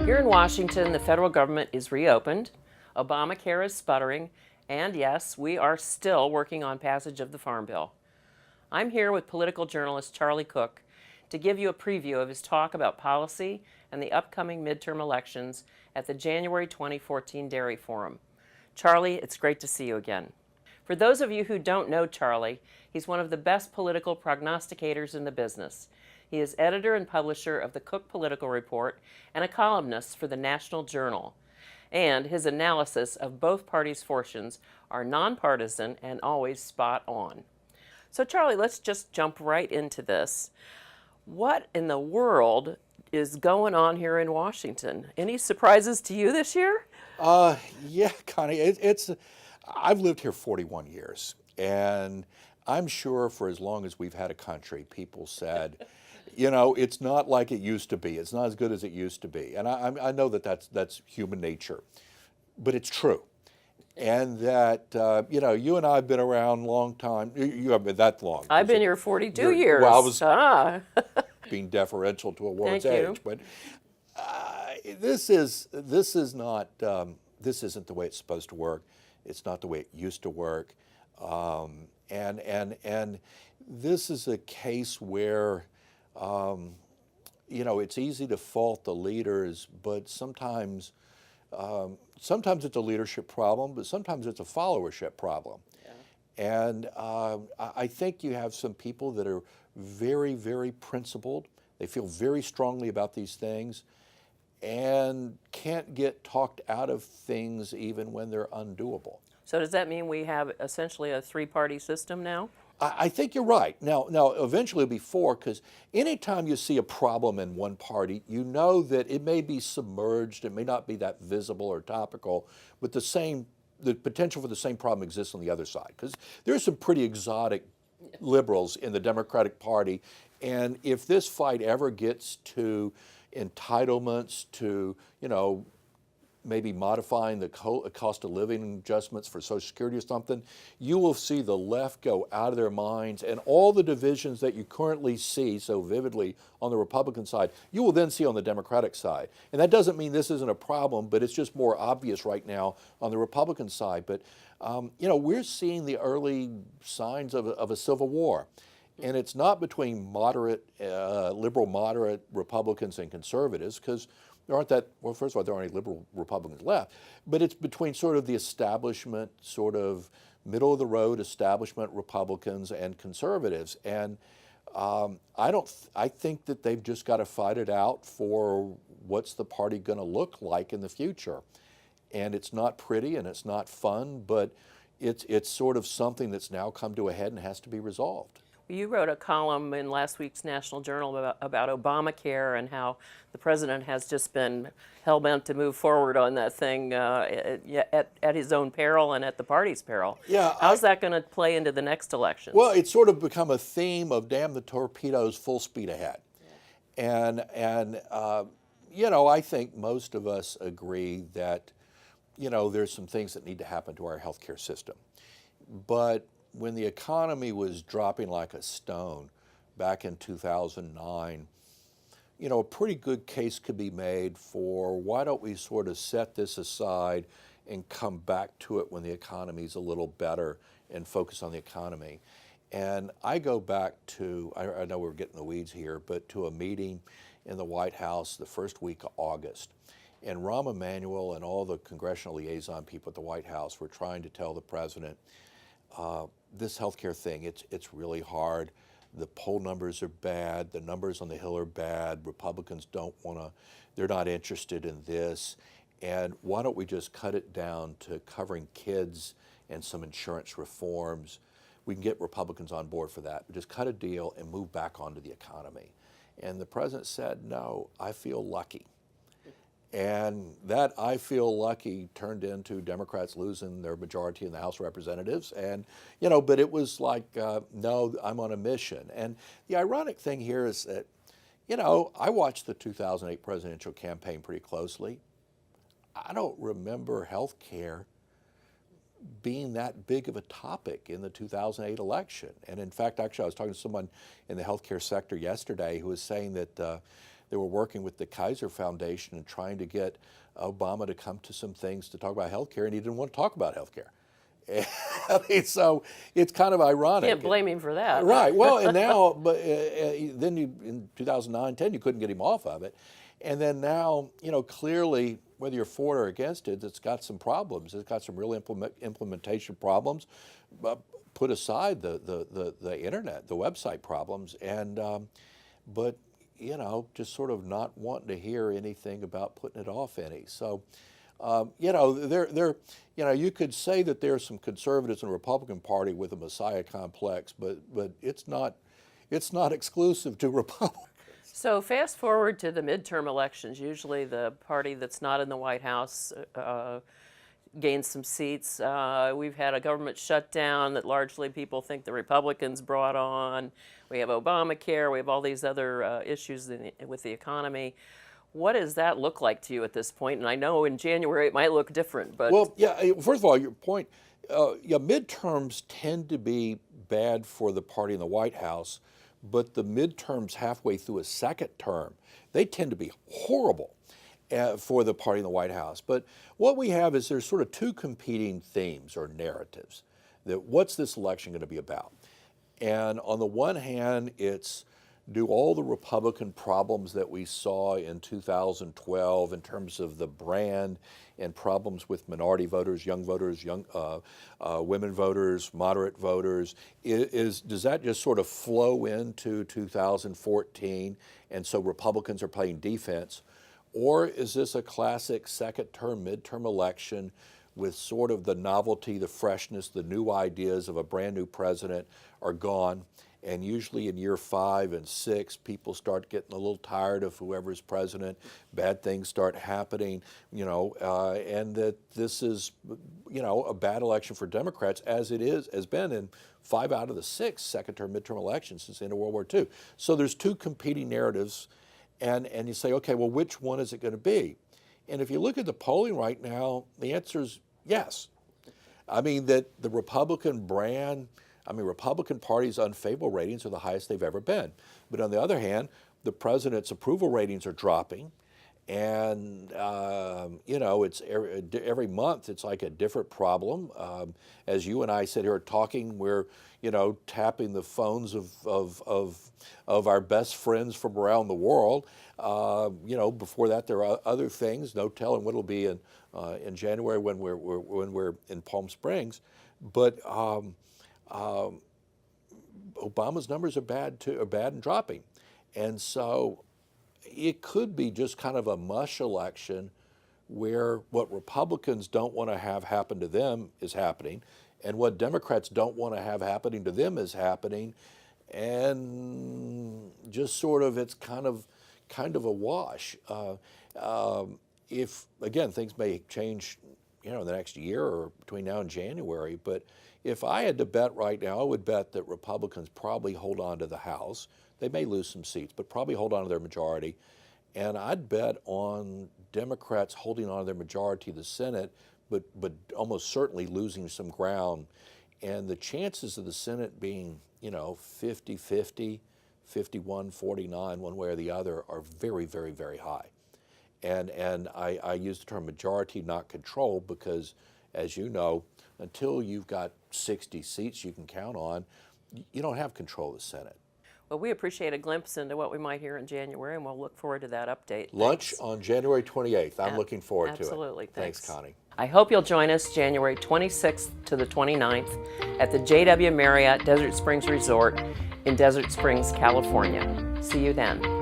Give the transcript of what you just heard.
Here in Washington, the federal government is reopened, Obamacare is sputtering, and yes, we are still working on passage of the Farm Bill. I'm here with political journalist Charlie Cook to give you a preview of his talk about policy and the upcoming midterm elections at the January 2014 Dairy Forum. Charlie, it's great to see you again. For those of you who don't know Charlie, he's one of the best political prognosticators in the business. He is editor and publisher of the Cook Political Report and a columnist for the National Journal. And his analysis of both parties' fortunes are nonpartisan and always spot on. So Charlie, let's just jump right into this. What in the world is going on here in Washington? Any surprises to you this year? Yeah, Connie, I've lived here 41 years, and I'm sure for as long as we've had a country, people said, you know, it's not like it used to be. It's not as good as it used to be. And I know that that's human nature, but it's true. And that, you know, you and I have been around a long time. You haven't been that long. I've been here 42 years. Well, I was being deferential to a woman's age, but this isn't the way it's supposed to work. It's not the way it used to work, and this is a case where, you know, it's easy to fault the leaders, but sometimes it's a leadership problem, but sometimes it's a followership problem. Yeah. And I think you have some people that are very, very principled. They feel very strongly about these things and can't get talked out of things even when they're undoable. So does that mean we have essentially a three-party system now? I think you're right. Now, eventually it'll be four, because anytime you see a problem in one party, you know that it may be submerged, it may not be that visible or topical, but the potential for the same problem exists on the other side. Because there's some pretty exotic liberals in the Democratic Party, and if this fight ever gets to entitlements, to, you know, maybe modifying the cost of living adjustments for Social Security or something, you will see the left go out of their minds, and all the divisions that you currently see so vividly on the Republican side, you will then see on the Democratic side. And that doesn't mean this isn't a problem, but it's just more obvious right now on the Republican side. But, you know, we're seeing the early signs of a civil war. And it's not between liberal moderate Republicans and conservatives, because there aren't that, well, first of all, there aren't any liberal Republicans left, but it's between sort of the establishment, sort of middle of the road establishment Republicans and conservatives. And I think that they've just got to fight it out for what's the party going to look like in the future. And it's not pretty and it's not fun, but it's sort of something that's now come to a head and has to be resolved. You wrote a column in last week's National Journal about Obamacare and how the president has just been hell-bent to move forward on that thing at his own peril and at the party's peril. Yeah, how's that going to play into the next election? Well, it's sort of become a theme of damn the torpedoes, full speed ahead. Yeah. And you know, I think most of us agree that, you know, there's some things that need to happen to our healthcare system. But when the economy was dropping like a stone back in 2009, you know, a pretty good case could be made for why don't we sort of set this aside and come back to it when the economy's a little better and focus on the economy. And I go back to, I know we're getting the weeds here, but to a meeting in the White House the first week of August. And Rahm Emanuel and all the congressional liaison people at the White House were trying to tell the president, this healthcare thing, it's really hard. The poll numbers are bad. The numbers on the Hill are bad. Republicans they're not interested in this. And why don't we just cut it down to covering kids and some insurance reforms? We can get Republicans on board for that. But just cut a deal and move back onto the economy. And the president said, no, I feel lucky. And that I feel lucky turned into Democrats losing their majority in the House of Representatives. And, you know, but it was like, no, I'm on a mission. And the ironic thing here is that, you know, I watched the 2008 presidential campaign pretty closely. I don't remember health care being that big of a topic in the 2008 election. And in fact, actually, I was talking to someone in the healthcare sector yesterday who was saying that they were working with the Kaiser Foundation and trying to get Obama to come to some things to talk about health care, and he didn't want to talk about health care. I mean, so it's kind of ironic. Can't blame him for that. Right. Well, and now, but then in 2009, 10, you couldn't get him off of it. And then now, clearly, whether you're for or against it, it's got some problems. It's got some real implementation problems. Put aside the internet, the website problems, and but just sort of not wanting to hear anything about putting it off any. So, you could say that there's some conservatives in the Republican Party with a Messiah complex, but it's not exclusive to Republicans. So fast forward to the midterm elections. Usually the party that's not in the White House gains some seats. We've had a government shutdown that largely people think the Republicans brought on. We have Obamacare. We have all these other issues with the economy. What does that look like to you at this point? And I know in January it might look different, but... Well, yeah, first of all, your point, midterms tend to be bad for the party in the White House, but the midterms halfway through a second term, they tend to be horrible for the party in the White House. But what we have is there's sort of two competing themes or narratives. That what's this election going to be about? And on the one hand, it's do all the Republican problems that we saw in 2012 in terms of the brand and problems with minority voters, young women voters, moderate voters, does that just sort of flow into 2014 and so Republicans are playing defense? Or is this a classic second term, midterm election with sort of the novelty, the freshness, the new ideas of a brand new president are gone? And usually in year 5 and 6, people start getting a little tired of whoever's president. Bad things start happening, and that this is, a bad election for Democrats, as it has been in 5 out of the 6 second-term midterm elections since the end of World War II. So there's two competing narratives, and you say, okay, well, which one is it going to be? And if you look at the polling right now, the answer is yes. I mean, that the Republican Party's unfavorable ratings are the highest they've ever been. But on the other hand, the president's approval ratings are dropping. And, it's every month it's like a different problem. As you and I sit here talking, we're, tapping the phones of our best friends from around the world. Before that there are other things, no telling what it'll be in January when we're in Palm Springs. But Obama's numbers are bad and dropping. And so it could be just kind of a mush election where what Republicans don't want to have happen to them is happening, and what Democrats don't want to have happening to them is happening, and just sort of it's kind of a wash. If, again, things may change, the next year or between now and January, but if I had to bet right now, I would bet that Republicans probably hold on to the House. They may lose some seats, but probably hold on to their majority. And I'd bet on Democrats holding on to their majority of the Senate, but almost certainly losing some ground. And the chances of the Senate being, 50-50, 51-49, one way or the other, are very, very, very high. And I use the term majority, not control, because, as you know, until you've got 60 seats you can count on, you don't have control of the Senate. Well, we appreciate a glimpse into what we might hear in January, and we'll look forward to that update. Lunch Thanks. On January 28th. I'm looking forward to it. Absolutely. Thanks, Connie. I hope you'll join us January 26th to the 29th at the JW Marriott Desert Springs Resort in Desert Springs, California. See you then.